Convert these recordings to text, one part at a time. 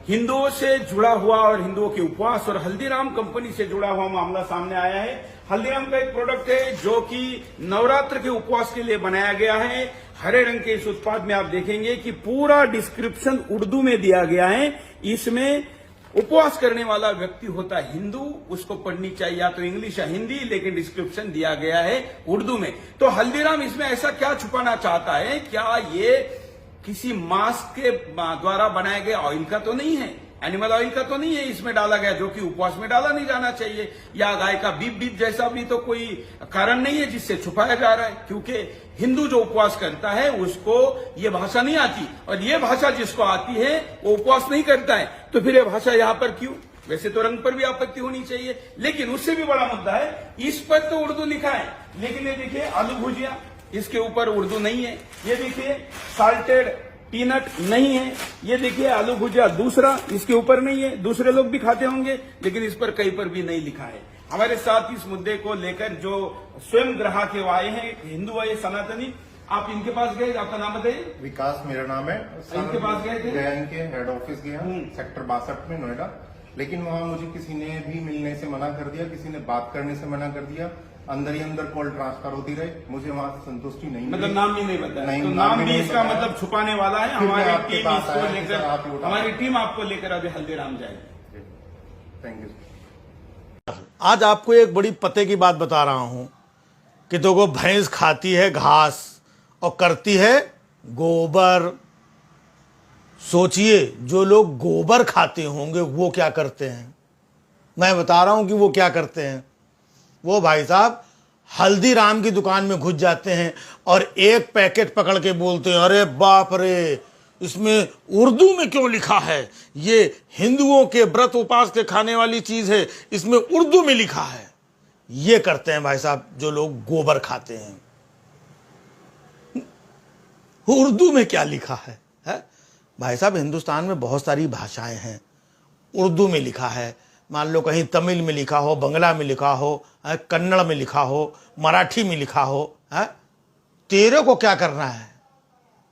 हिंदुओं से जुड़ा हुआ और हिंदुओं के उपवास और हल्दीराम कंपनी से जुड़ा हुआ मामला सामने आया है। हल्दीराम का एक प्रोडक्ट है जो कि नवरात्र के उपवास के लिए बनाया गया है। हरे रंग के इस उत्पाद में आप देखेंगे कि पूरा डिस्क्रिप्शन उर्दू में दिया गया है। इसमें उपवास करने वाला व्यक्ति होता है हिंदू, उसको पढ़नी चाहिए या तो इंग्लिश या हिंदी, लेकिन डिस्क्रिप्शन दिया गया है उर्दू में। तो हल्दीराम इसमें ऐसा क्या छुपाना चाहता है? क्या ये किसी मांस के द्वारा बनाए गए ऑयल का तो नहीं है, एनिमल ऑयल का तो नहीं है इसमें डाला गया, जो कि उपवास में डाला नहीं जाना चाहिए, या गाय का बीप बीप जैसा भी तो कोई कारण नहीं है जिससे छुपाया जा रहा है। क्योंकि हिंदू जो उपवास करता है उसको ये भाषा नहीं आती, और ये भाषा जिसको आती है वो उपवास नहीं करता है। तो फिर ये भाषा यहां पर क्यों? वैसे तो रंग पर भी आपत्ति होनी चाहिए, लेकिन उससे भी बड़ा मुद्दा है इस पर तो उर्दू लिखा है, लेकिन ये देखिए आलू भुजिया, इसके ऊपर उर्दू नहीं है। ये देखिए साल्टेड पीनट नहीं है। ये देखिए आलू भुजिया दूसरा, इसके ऊपर नहीं है। दूसरे लोग भी खाते होंगे, लेकिन इस पर कहीं पर भी नहीं लिखा है। हमारे साथ इस मुद्दे को लेकर जो स्वयं ग्राहक है वो आए हैं, हिंदू है सनातनी। आप इनके पास गए, आपका नाम बताइए। विकास मेरा नाम है। इनके पास गए थे? गया, इनके हेड ऑफिस गया सेक्टर 62 में नोएडा, लेकिन वहां मुझे किसी ने भी मिलने से मना कर दिया, किसी ने बात करने से मना कर दिया। अंदर ही अंदर कॉल ट्रांसफर होती रही, मुझे वहां से संतुष्टि नहीं मतलब मिली। नाम भी नहीं बताया? नहीं, तो नाम नाम भी भी नहीं इसका बताया। मतलब छुपाने वाला है। फिर मैं हमारी आपके टीम पास इसको आया कि लेकर, सर आप ही उठा हमारी टीम आपको लेकर अभी हल्दीराम जाएगी। Thank you. आज आपको एक बड़ी पते की बात बता रहा हूं कि देखो, भैंस खाती है घास और करती है गोबर। सोचिए जो लोग गोबर खाते होंगे वो क्या करते हैं। मैं बता रहा हूं कि वो क्या करते हैं। वो भाई साहब हल्दीराम की दुकान में घुस जाते हैं और एक पैकेट पकड़ के बोलते हैं, अरे बाप रे, इसमें उर्दू में क्यों लिखा है? ये हिंदुओं के व्रत उपास के खाने वाली चीज है, इसमें उर्दू में लिखा है। ये करते हैं भाई साहब जो लोग गोबर खाते हैं। उर्दू में क्या लिखा है? भाई साहब हिंदुस्तान में बहुत सारी भाषाएं हैं, उर्दू में लिखा है। मान लो कहीं तमिल में लिखा हो, बंगला में लिखा हो, कन्नड़ में लिखा हो, मराठी में लिखा हो। तेरे को क्या करना है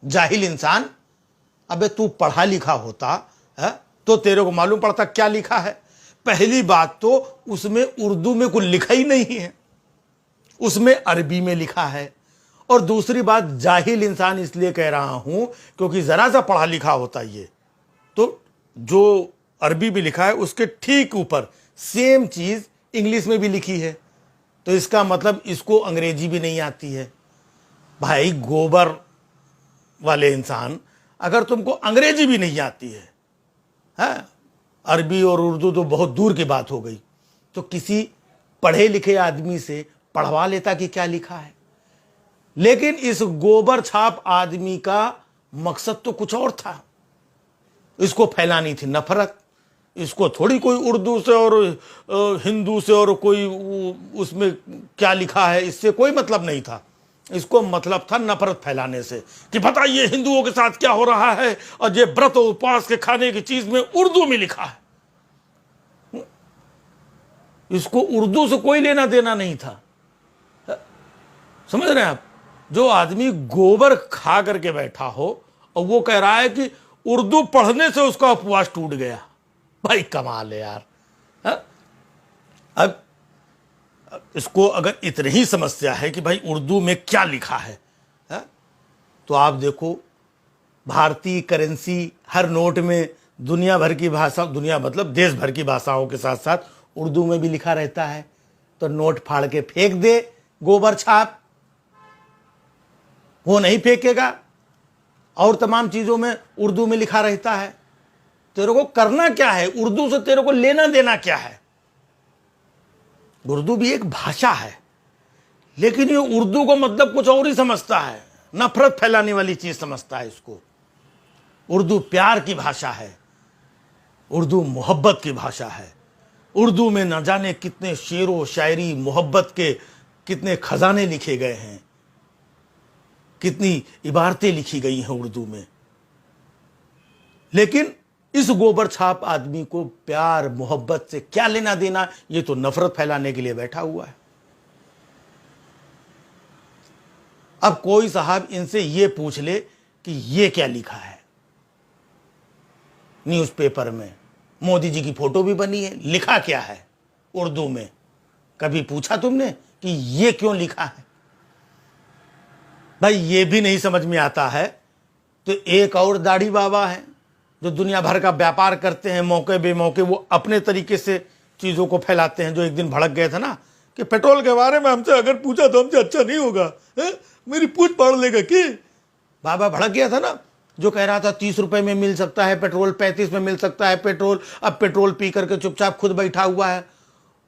जाहिल इंसान? अबे तू पढ़ा लिखा होता तो तेरे को मालूम पड़ता क्या लिखा है। पहली बात तो उसमें उर्दू में कुछ लिखा ही नहीं है, उसमें अरबी में लिखा है। और दूसरी बात, जाहिल इंसान इसलिए कह रहा हूं क्योंकि जरा सा पढ़ा लिखा होता ये तो जो अरबी में लिखा है उसके ठीक ऊपर सेम चीज इंग्लिश में भी लिखी है, तो इसका मतलब इसको अंग्रेजी भी नहीं आती है। भाई गोबर वाले इंसान, अगर तुमको अंग्रेजी भी नहीं आती है, अरबी और उर्दू तो बहुत दूर की बात हो गई, तो किसी पढ़े लिखे आदमी से पढ़वा लेता कि क्या लिखा है। लेकिन इस गोबर छाप आदमी का मकसद तो कुछ और था। इसको फैलानी थी नफरत। इसको थोड़ी कोई उर्दू से और हिंदू से और कोई उसमें क्या लिखा है इससे कोई मतलब नहीं था। इसको मतलब था नफरत फैलाने से कि बताइए हिंदुओं के साथ क्या हो रहा है, और ये व्रत और उपवास के खाने की चीज में उर्दू में लिखा है। इसको उर्दू से कोई लेना देना नहीं था। समझ रहे हैं आप? जो आदमी गोबर खा करके बैठा हो और वो कह रहा है कि उर्दू पढ़ने से उसका उपवास टूट गया। भाई कमाल है यार। अब इसको अगर इतनी ही समस्या है कि भाई उर्दू में क्या लिखा है, तो आप देखो भारतीय करेंसी हर नोट में दुनिया भर की भाषा, दुनिया मतलब देश भर की भाषाओं के साथ साथ उर्दू में भी लिखा रहता है। तो नोट फाड़ के फेंक दे गोबर छाप, वो नहीं फेंकेगा। और तमाम चीजों में उर्दू में लिखा रहता है। तेरे को करना क्या है? उर्दू से तेरे को लेना देना क्या है? उर्दू भी एक भाषा है, लेकिन ये उर्दू को मतलब कुछ और ही समझता है, नफरत फैलाने वाली चीज समझता है इसको। उर्दू प्यार की भाषा है, उर्दू मोहब्बत की भाषा है। उर्दू में न जाने कितने शेरो शायरी मोहब्बत के कितने खजाने लिखे गए हैं, कितनी इबारतें लिखी गई हैं उर्दू में। लेकिन इस गोबर छाप आदमी को प्यार मोहब्बत से क्या लेना देना? ये तो नफरत फैलाने के लिए बैठा हुआ है। अब कोई साहब इनसे ये पूछ ले कि ये क्या लिखा है, न्यूज़पेपर में, मोदी जी की फोटो भी बनी है, लिखा क्या है उर्दू में? कभी पूछा तुमने कि ये क्यों लिखा है? भाई ये भी नहीं समझ में आता है तो एक और दाढ़ी बाबा है जो दुनिया भर का व्यापार करते हैं, मौके बेमौके वो अपने तरीके से चीज़ों को फैलाते हैं। जो एक दिन भड़क गए थे ना कि पेट्रोल के बारे में हमसे अगर पूछा तो हमसे अच्छा नहीं होगा, मेरी पूछ पाड़ लेगा कि बाबा भड़क गया था ना, जो कह रहा था 30 रुपए में मिल सकता है पेट्रोल, 35 में मिल सकता है पेट्रोल। अब पेट्रोल पी करके चुपचाप खुद बैठा हुआ है।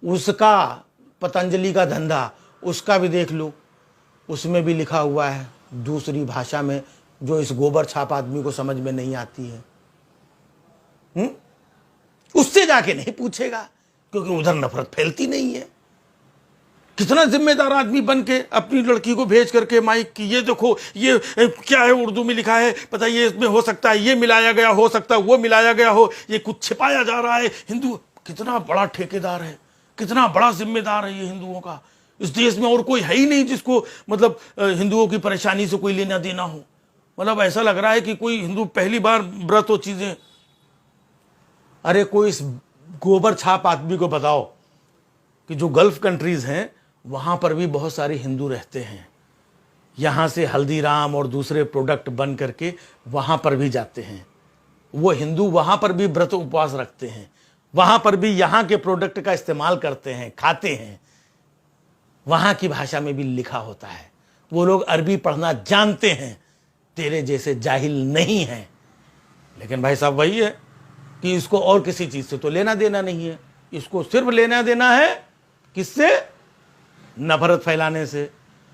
उसका पतंजलि का धंधा, उसका भी देख लो, उसमें भी लिखा हुआ है दूसरी भाषा में जो इस गोबर छाप आदमी को समझ में नहीं आती है। उससे जाके नहीं पूछेगा क्योंकि उधर नफरत फैलती नहीं है। कितना जिम्मेदार आदमी बन के अपनी लड़की को भेज करके माइक की ये देखो ये क्या है उर्दू में लिखा है, पता ये इसमें हो सकता है ये मिलाया गया, हो सकता है वो मिलाया गया हो, ये कुछ छिपाया जा रहा है। हिंदू कितना बड़ा ठेकेदार है, कितना बड़ा जिम्मेदार है ये हिंदुओं का। इस देश में और कोई है ही नहीं जिसको मतलब हिंदुओं की परेशानी से कोई लेना देना हो। मतलब ऐसा लग रहा है कि कोई हिंदू पहली बार व्रत हो चीजें। अरे कोई इस गोबर छाप आदमी को बताओ कि जो गल्फ कंट्रीज हैं वहां पर भी बहुत सारे हिंदू रहते हैं, यहां से हल्दीराम और दूसरे प्रोडक्ट बन करके वहां पर भी जाते हैं। वो हिंदू वहां पर भी व्रत उपवास रखते हैं, वहां पर भी यहां के प्रोडक्ट का इस्तेमाल करते हैं, खाते हैं। वहां की भाषा में भी लिखा होता है। वो लोग अरबी पढ़ना जानते हैं, तेरे जैसे जाहिल नहीं हैं। लेकिन भाई साहब वही है कि इसको और किसी चीज से तो लेना देना नहीं है, इसको सिर्फ लेना देना है किससे? नफरत फैलाने से।